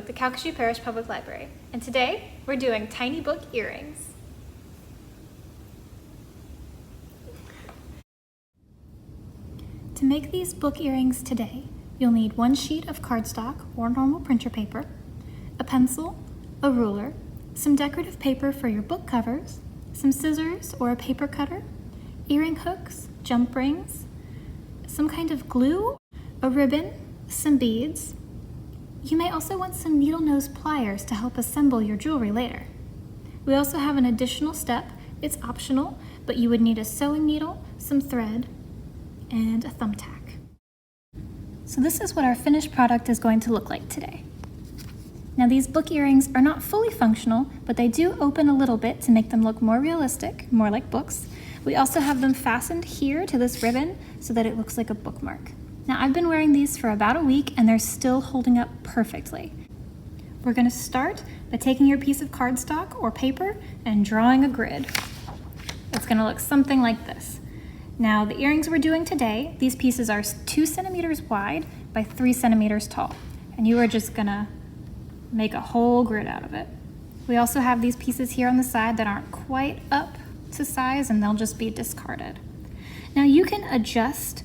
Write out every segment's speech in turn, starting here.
with the Calcasieu Parish Public Library, and today we're doing tiny book earrings. To make these book earrings today, you'll need 1 sheet of cardstock or normal printer paper, a pencil, a ruler, some decorative paper for your book covers, some scissors or a paper cutter, earring hooks, jump rings, some kind of glue, a ribbon, some beads. You may also want some needle nose pliers to help assemble your jewelry later. We also have an additional step. It's optional, but you would need a sewing needle, some thread, and a thumbtack. So this is what our finished product is going to look like today. Now these book earrings are not fully functional, but they do open a little bit to make them look more realistic, more like books. We also have them fastened here to this ribbon so that it looks like a bookmark. Now I've been wearing these for about a week and they're still holding up perfectly. We're going to start by taking your piece of cardstock or paper and drawing a grid. It's going to look something like this. Now the earrings we're doing today, these pieces are 2 centimeters wide by 3 centimeters tall, and you are just going to make a whole grid out of it. We also have these pieces here on the side that aren't quite up to size and they'll just be discarded. Now you can adjust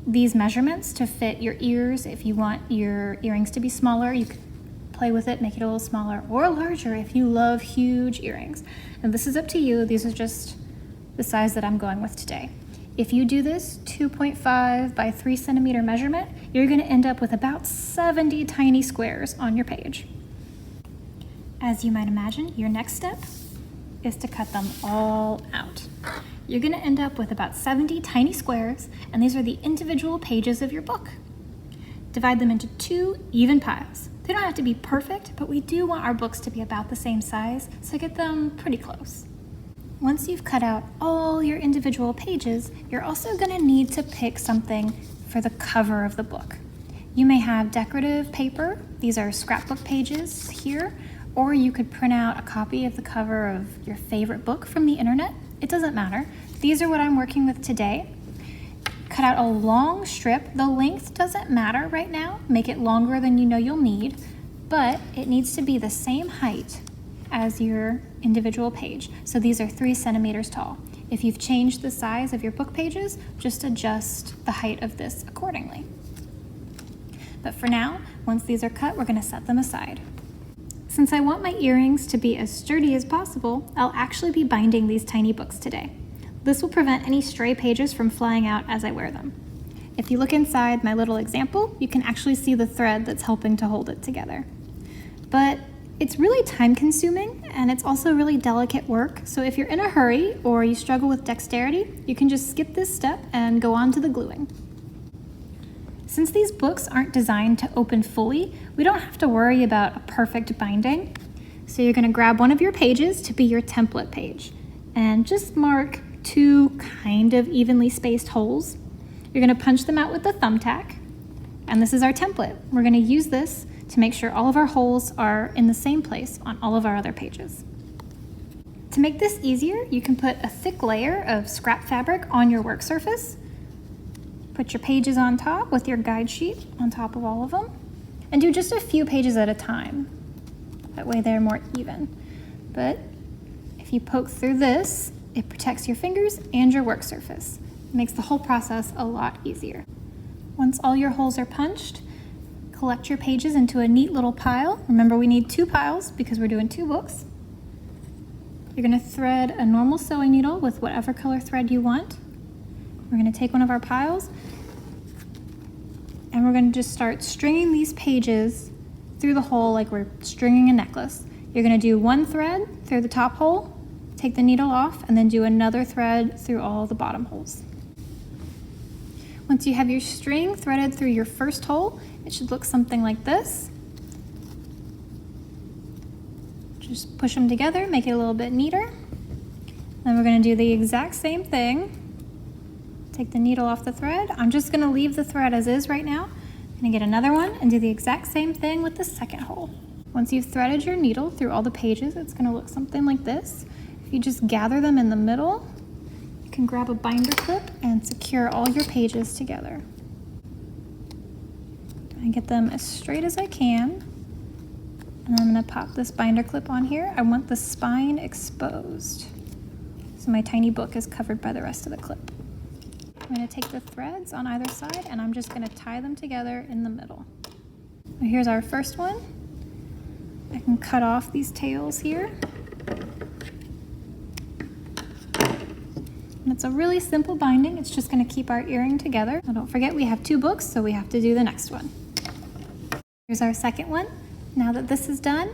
these measurements to fit your ears. If you want your earrings to be smaller, you can play with it, make it a little smaller, or larger if you love huge earrings. And this is up to you. These are just the size that I'm going with today. If you do this 2.5 by 3 centimeter measurement, you're going to end up with about 70 tiny squares on your page. As you might imagine, your next step is to cut them all out. You're going to end up with about 70 tiny squares, and these are the individual pages of your book. Divide them into 2 even piles. They don't have to be perfect, but we do want our books to be about the same size, so get them pretty close. Once you've cut out all your individual pages, you're also going to need to pick something for the cover of the book. You may have decorative paper. These are scrapbook pages here, or you could print out a copy of the cover of your favorite book from the internet. It doesn't matter. These are what I'm working with today. Cut out a long strip. The length doesn't matter right now. Make it longer than you know you'll need, but it needs to be the same height as your individual page. So these are 3 centimeters tall. If you've changed the size of your book pages, just adjust the height of this accordingly. But for now, once these are cut, we're going to set them aside. Since I want my earrings to be as sturdy as possible, I'll actually be binding these tiny books today. This will prevent any stray pages from flying out as I wear them. If you look inside my little example, you can actually see the thread that's helping to hold it together. But it's really time-consuming, and it's also really delicate work, so if you're in a hurry or you struggle with dexterity, you can just skip this step and go on to the gluing. Since these books aren't designed to open fully, we don't have to worry about a perfect binding. So you're going to grab one of your pages to be your template page, and just mark 2 kind of evenly spaced holes. You're going to punch them out with the thumbtack, and this is our template. We're going to use this to make sure all of our holes are in the same place on all of our other pages. To make this easier, you can put a thick layer of scrap fabric on your work surface. Put your pages on top with your guide sheet on top of all of them, and do just a few pages at a time. That way they're more even. But if you poke through this, it protects your fingers and your work surface. It makes the whole process a lot easier. Once all your holes are punched, collect your pages into a neat little pile. Remember, we need 2 piles because we're doing 2 books. You're going to thread a normal sewing needle with whatever color thread you want. We're going to take one of our piles and we're going to just start stringing these pages through the hole like we're stringing a necklace. You're going to do 1 thread through the top hole, take the needle off, and then do another thread through all the bottom holes. Once you have your string threaded through your first hole, it should look something like this. Just push them together, make it a little bit neater. Then we're going to do the exact same thing. Take the needle off the thread. I'm just going to leave the thread as is right now. I'm going to get another one and do the exact same thing with the second hole. Once you've threaded your needle through all the pages, it's going to look something like this. If you just gather them in the middle, you can grab a binder clip and secure all your pages together. I get them as straight as I can. And I'm going to pop this binder clip on here. I want the spine exposed, so my tiny book is covered by the rest of the clip. I'm going to take the threads on either side and I'm just going to tie them together in the middle. Now here's our first one. I can cut off these tails here. And it's a really simple binding. It's just going to keep our earring together. Now don't forget we have 2 books, so we have to do the next one. Here's our second one. Now that this is done,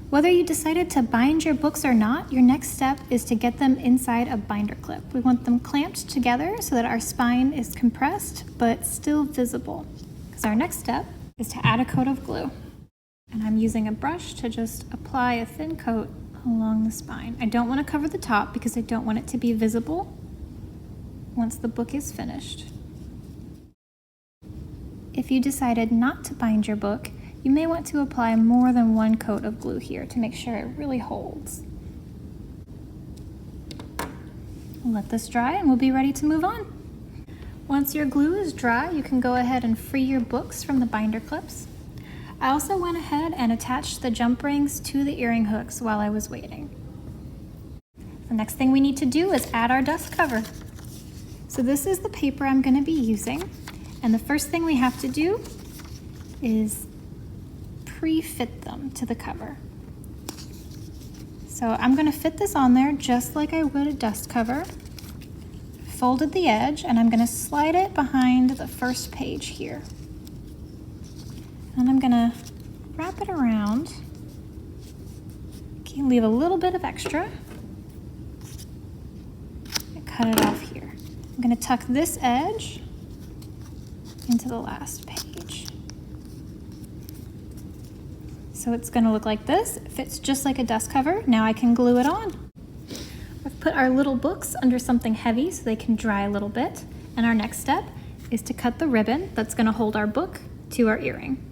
whether you decided to bind your books or not, your next step is to get them inside a binder clip. We want them clamped together so that our spine is compressed but still visible. Because our next step is to add a coat of glue. And I'm using a brush to just apply a thin coat along the spine. I don't want to cover the top because I don't want it to be visible once the book is finished. If you decided not to bind your book, you may want to apply more than 1 coat of glue here to make sure it really holds. We'll let this dry and we'll be ready to move on. Once your glue is dry, you can go ahead and free your books from the binder clips. I also went ahead and attached the jump rings to the earring hooks while I was waiting. The next thing we need to do is add our dust cover. So this is the paper I'm going to be using, and the first thing we have to do is pre-fit them to the cover. So I'm going to fit this on there just like I would a dust cover. Folded the edge, and I'm going to slide it behind the first page here. And I'm going to wrap it around. Okay, leave a little bit of extra. And cut it off here. I'm going to tuck this edge into the last page. So it's going to look like this. It fits just like a dust cover. Now I can glue it on. I've put our little books under something heavy so they can dry a little bit. And our next step is to cut the ribbon that's going to hold our book to our earring.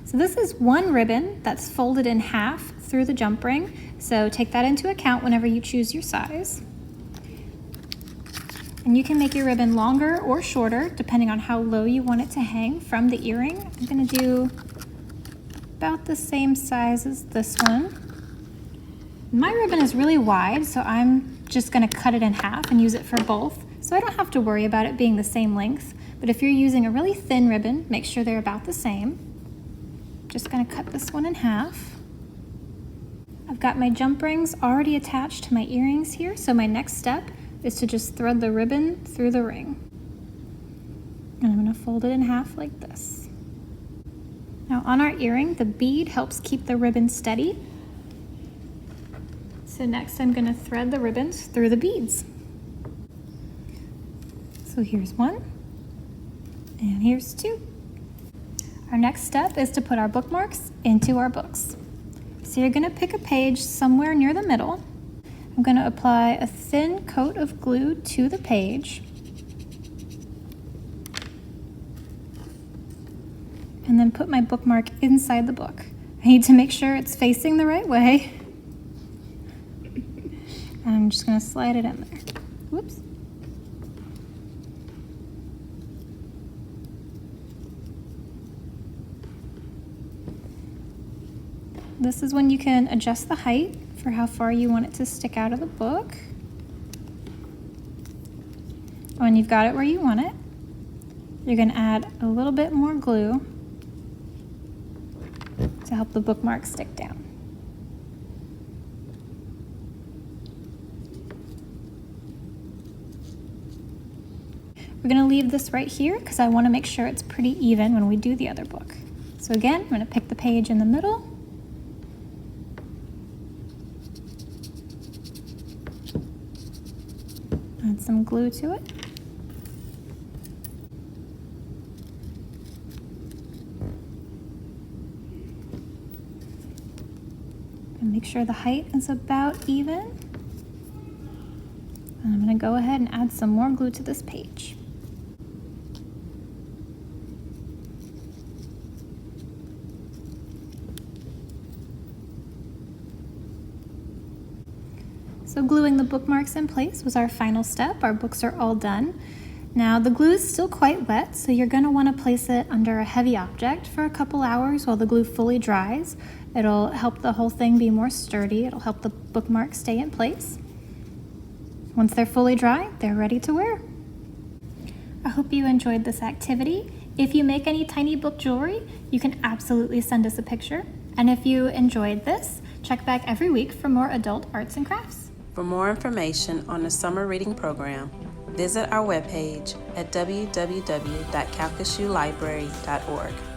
So this is 1 ribbon that's folded in half through the jump ring. So take that into account whenever you choose your size. And you can make your ribbon longer or shorter depending on how low you want it to hang from the earring. I'm going to do about the same size as this one. My ribbon is really wide, so I'm just going to cut it in half and use it for both. So I don't have to worry about it being the same length. But if you're using a really thin ribbon, make sure they're about the same. Just going to cut this one in half. I've got my jump rings already attached to my earrings here, so my next step is to just thread the ribbon through the ring. And I'm going to fold it in half like this. Now on our earring, the bead helps keep the ribbon steady. So next I'm going to thread the ribbons through the beads. So here's 1, and here's 2. Our next step is to put our bookmarks into our books. So you're going to pick a page somewhere near the middle. I'm going to apply a thin coat of glue to the page. And then put my bookmark inside the book. I need to make sure it's facing the right way. And I'm just going to slide it in there. Whoops. This is when you can adjust the height for how far you want it to stick out of the book. When you've got it where you want it, you're going to add a little bit more glue to help the bookmark stick down. We're going to leave this right here because I want to make sure it's pretty even when we do the other book. So again, I'm going to pick the page in the middle. Add some glue to it. And make sure the height is about even. And I'm going to go ahead and add some more glue to this page. So gluing the bookmarks in place was our final step. Our books are all done. Now the glue is still quite wet, so you're going to want to place it under a heavy object for a couple hours while the glue fully dries. It'll help the whole thing be more sturdy. It'll help the bookmarks stay in place. Once they're fully dry, they're ready to wear. I hope you enjoyed this activity. If you make any tiny book jewelry, you can absolutely send us a picture. And if you enjoyed this, check back every week for more adult arts and crafts. For more information on the summer reading program, visit our webpage at www.calcasieulibrary.org.